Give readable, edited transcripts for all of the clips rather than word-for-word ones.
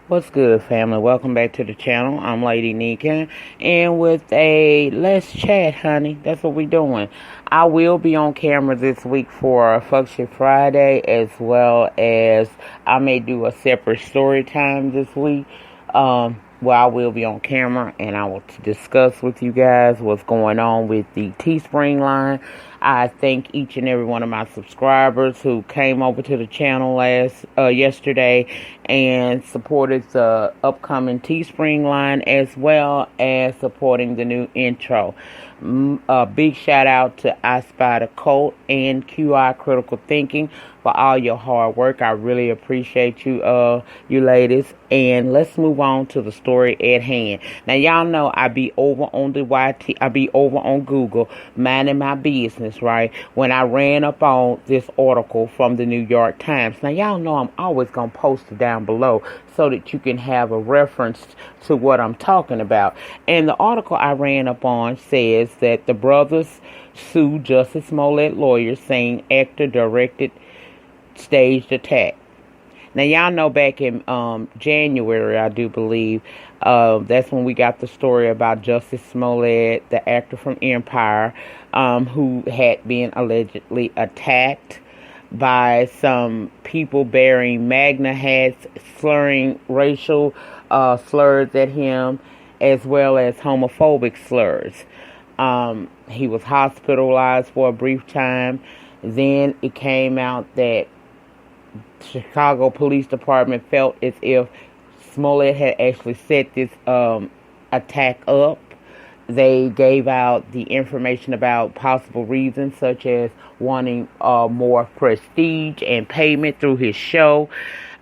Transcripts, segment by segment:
What's good, family? Welcome back to the channel. I'm Lady Nyca, and with a let's chat, honey. That's what we doing. I will be on camera this week for Fuck Shit Friday, as well as I may do a separate story time this week. Where I will be on camera and I will discuss with you guys what's going on with the Teespring line. I thank each and every one of my subscribers who came over to the channel yesterday and supported the upcoming Teespring line, as well as supporting the new intro. A big shout out to I Spy the Cult and QI Critical Thinking for all your hard work. I really appreciate you, you ladies. And let's move on to the story at hand. Now, y'all know I be over on the YT, I be over on Google, minding my business, right? When I ran up on this article from the New York Times. Now, y'all know I'm always going to post it down below so that you can have a reference to what I'm talking about. And the article I ran up on says that the brothers sued Jussie Smollett lawyers, saying actor directed staged attack. Now, y'all know back in January, I do believe, that's when we got the story about Jussie Smollett, the actor from Empire, who had been allegedly attacked by some people bearing MAGA hats, slurring racial slurs at him, as well as homophobic slurs. He was hospitalized for a brief time. Then it came out that Chicago Police Department felt as if Smollett had actually set this attack up. They gave out the information about possible reasons, such as wanting more prestige and payment through his show.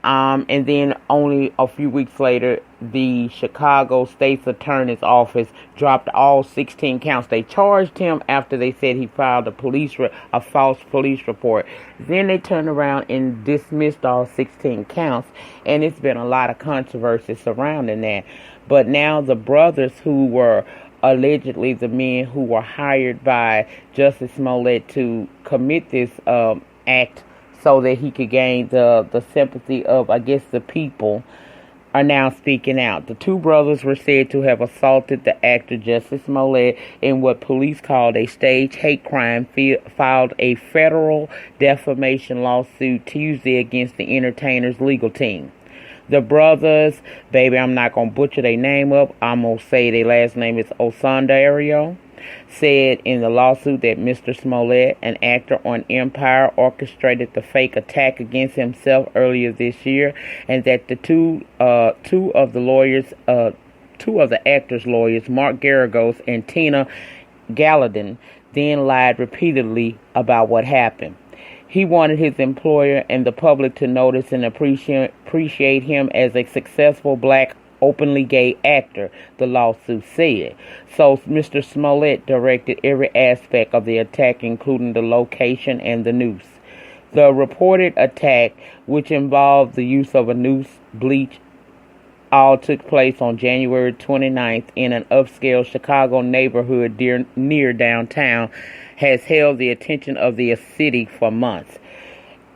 And then only a few weeks later, the Chicago State's Attorney's Office dropped all 16 counts. They charged him after they said he filed a false police report. Then they turned around and dismissed all 16 counts, and it's been a lot of controversy surrounding that. But now the brothers, who were allegedly the men who were hired by Jussie Smollett to commit this act so that he could gain the sympathy of, I guess, the people, are now speaking out. The two brothers were said to have assaulted the actor Jussie Smollett in what police called a staged hate crime, filed a federal defamation lawsuit Tuesday against the entertainer's legal team. The brothers, baby, I'm not going to butcher their name up. I'm going to say their last name is Osundario, said in the lawsuit that Mr. Smollett, an actor on Empire, orchestrated the fake attack against himself earlier this year, and that the two of the actor's lawyers, Mark Garagos and Tina Gallatin, then lied repeatedly about what happened. He wanted his employer and the public to notice and appreciate him as a successful black openly gay actor, the lawsuit said. So Mr. Smollett directed every aspect of the attack, including the location and the noose. The reported attack, which involved the use of a noose, bleach, all took place on January 29th in an upscale Chicago neighborhood near downtown, has held the attention of the city for months.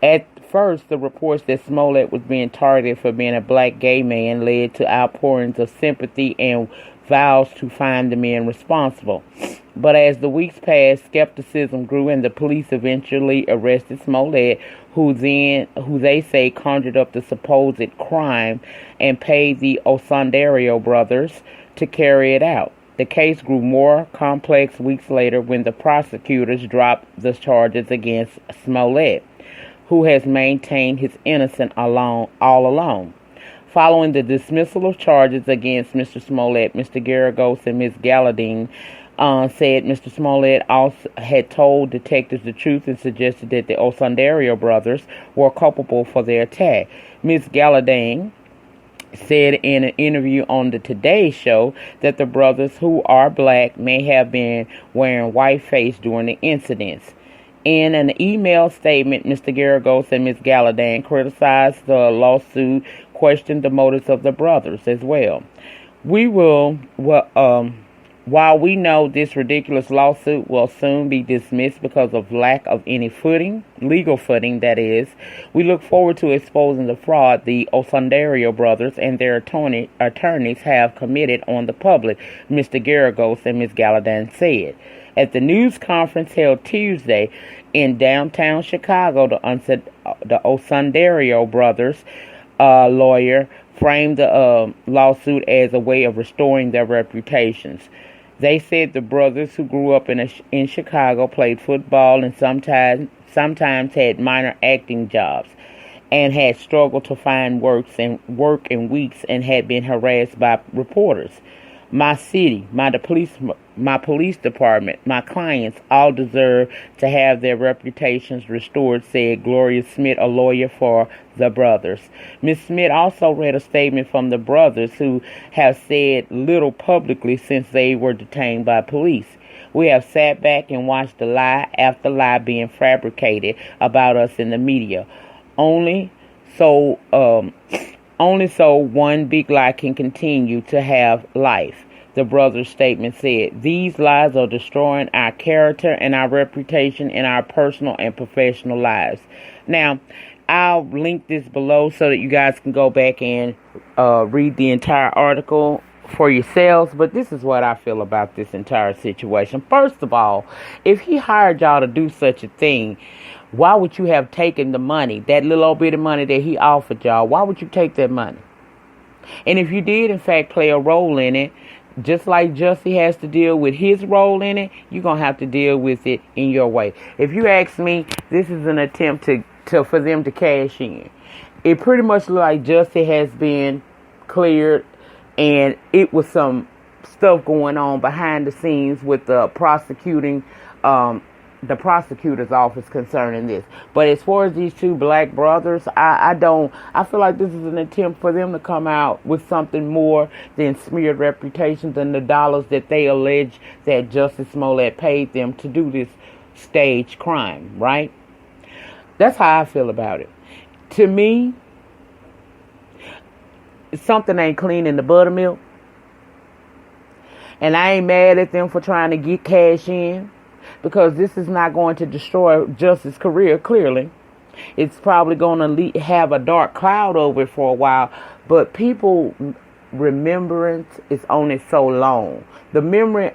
At first, the reports that Smollett was being targeted for being a black gay man led to outpourings of sympathy and vows to find the men responsible. But as the weeks passed, skepticism grew, and the police eventually arrested Smollett, who they say conjured up the supposed crime and paid the Osundario brothers to carry it out. The case grew more complex weeks later when the prosecutors dropped the charges against Smollett, who has maintained his innocence all along. Following the dismissal of charges against Mr. Smollett, Mr. Garagos and Ms. Gallatin said Mr. Smollett also had told detectives the truth and suggested that the Osundario brothers were culpable for their attack. Ms. Gallatin said in an interview on the Today Show that the brothers, who are black, may have been wearing whiteface during the incidents. In an email statement, Mr. Garagos and Ms. Gallatin criticized the lawsuit, questioned the motives of the brothers as well. We While we know this ridiculous lawsuit will soon be dismissed because of lack of any footing, legal footing that is, we look forward to exposing the fraud the Osundario brothers and their attorneys have committed on the public, Mr. Garagos and Ms. Galadan said. At the news conference held Tuesday in downtown Chicago, the Osundario brothers' lawyer framed the lawsuit as a way of restoring their reputations. They said the brothers, who grew up in Chicago, played football and sometimes had minor acting jobs, and had struggled to find work in weeks and had been harassed by reporters. My city, my police department, my clients all deserve to have their reputations restored, said Gloria Smith, a lawyer for the brothers. Ms. Smith also read a statement from the brothers, who have said little publicly since they were detained by police. We have sat back and watched the lie after lie being fabricated about us in the media. Only so one big lie can continue to have life, the brothers' statement said. These lies are destroying our character and our reputation in our personal and professional lives. Now, I'll link this below so that you guys can go back and read the entire article for yourselves. But this is what I feel about this entire situation. First of all, if he hired y'all to do such a thing, why would you have taken the money, that little old bit of money that he offered y'all? Why would you take that money? And if you did, in fact, play a role in it, just like Jussie has to deal with his role in it, you're going to have to deal with it in your way. If you ask me, this is an attempt for them to cash in. It pretty much looks like Jussie has been cleared, and it was some stuff going on behind the scenes with the prosecutor's office concerning this. But as far as these two black brothers, I feel like this is an attempt for them to come out with something more than smeared reputations and the dollars that they allege that Jussie Smollett paid them to do this stage crime, right? That's how I feel about it. To me, something ain't clean in the buttermilk. And I ain't mad at them for trying to get cash in, because this is not going to destroy Jussie's career, clearly. It's probably going to have a dark cloud over it for a while, but people remembrance is only so long. The memory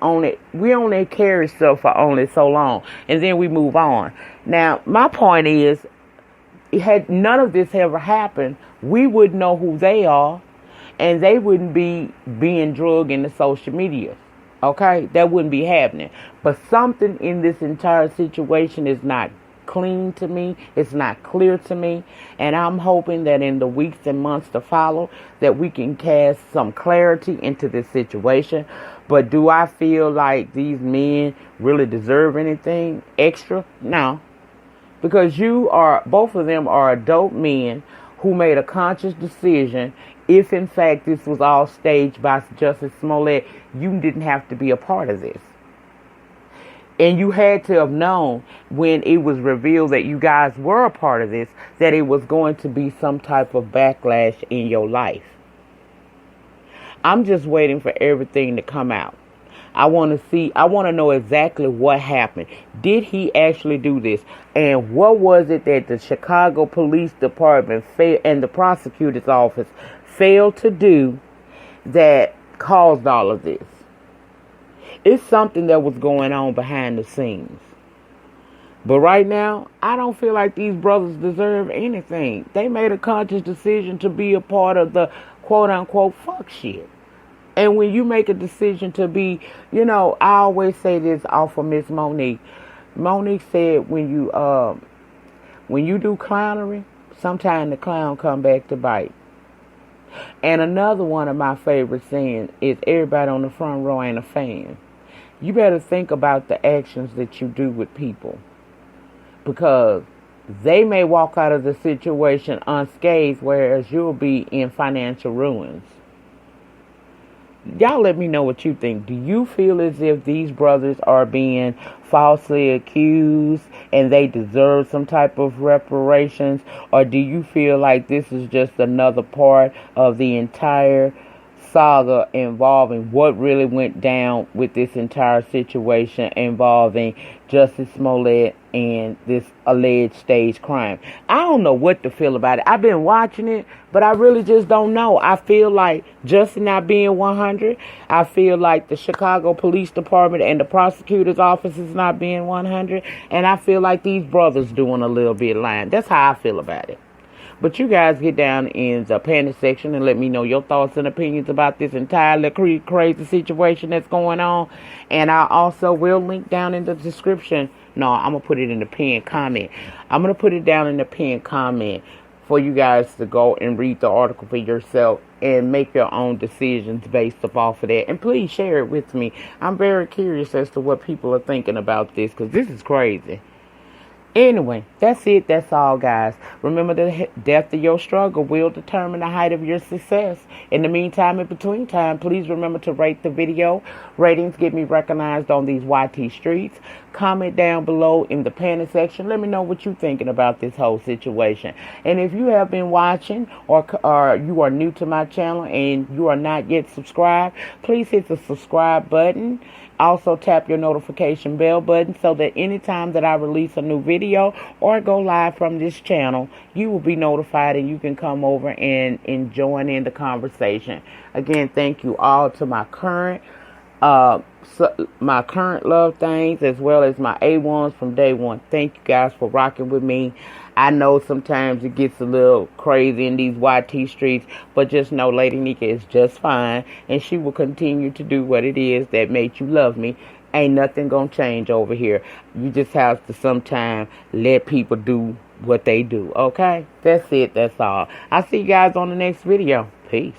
we only carry stuff for only so long, and then we move on. Now, my point is, had none of this ever happened, we wouldn't know who they are, and they wouldn't be being drugged into social media. Okay, that wouldn't be happening. But something in this entire situation is not clean to me. It's not clear to me. And I'm hoping that in the weeks and months to follow, that we can cast some clarity into this situation. But do I feel like these men really deserve anything extra? No. Because both of them are adult men who made a conscious decision. If in fact this was all staged by Jussie Smollett, you didn't have to be a part of this. And you had to have known when it was revealed that you guys were a part of this, that it was going to be some type of backlash in your life. I'm just waiting for everything to come out. I want to know exactly what happened. Did he actually do this? And what was it that the Chicago Police Department and the prosecutor's office failed to do that caused all of this? It's something that was going on behind the scenes. But right now, I don't feel like these brothers deserve anything. They made a conscious decision to be a part of the quote-unquote fuck shit. And when you make a decision to be, I always say this off of Miss Monique. Monique said when you do clownery, sometimes the clown come back to bite. And another one of my favorite sayings is, everybody on the front row ain't a fan. You better think about the actions that you do with people, because they may walk out of the situation unscathed, whereas you'll be in financial ruins. Y'all let me know what you think. Do you feel as if these brothers are being falsely accused and they deserve some type of reparations? Or do you feel like this is just another part of the entire saga involving what really went down with this entire situation involving Jussie Smollett and this alleged stage crime. I don't know what to feel about it. I've been watching it, but I really just don't know. I feel like Jussie not being 100. I feel like the Chicago Police Department and the prosecutor's office is not being 100. And I feel like these brothers doing a little bit lying. That's how I feel about it. But you guys get down in the panic section and let me know your thoughts and opinions about this entire crazy situation that's going on. And I also will link down in the description. No, I'm going to put it in the pinned comment. I'm going to put it down in the pinned comment for you guys to go and read the article for yourself and make your own decisions based off of that. And please share it with me. I'm very curious as to what people are thinking about this, because this is crazy. Anyway, that's it. That's all, guys. Remember, the depth of your struggle will determine the height of your success. In the meantime, in between time, please remember to rate the video. Ratings get me recognized on these YT streets. Comment down below in the panic section. Let me know what you're thinking about this whole situation. And if you have been watching or you are new to my channel and you are not yet subscribed, please hit the subscribe button. Also tap your notification bell button so that anytime that I release a new video or go live from this channel, you will be notified and you can come over and join in the conversation. Again, thank you all to my current love things as well as my A1s from day one. Thank you guys for rocking with me. I know sometimes it gets a little crazy in these YT streets, but just know Lady Nyca is just fine, and she will continue to do what it is that made you love me. Ain't nothing gonna change over here. You just have to sometimes let people do what they do, okay? That's it. That's all. I'll see you guys on the next video. Peace.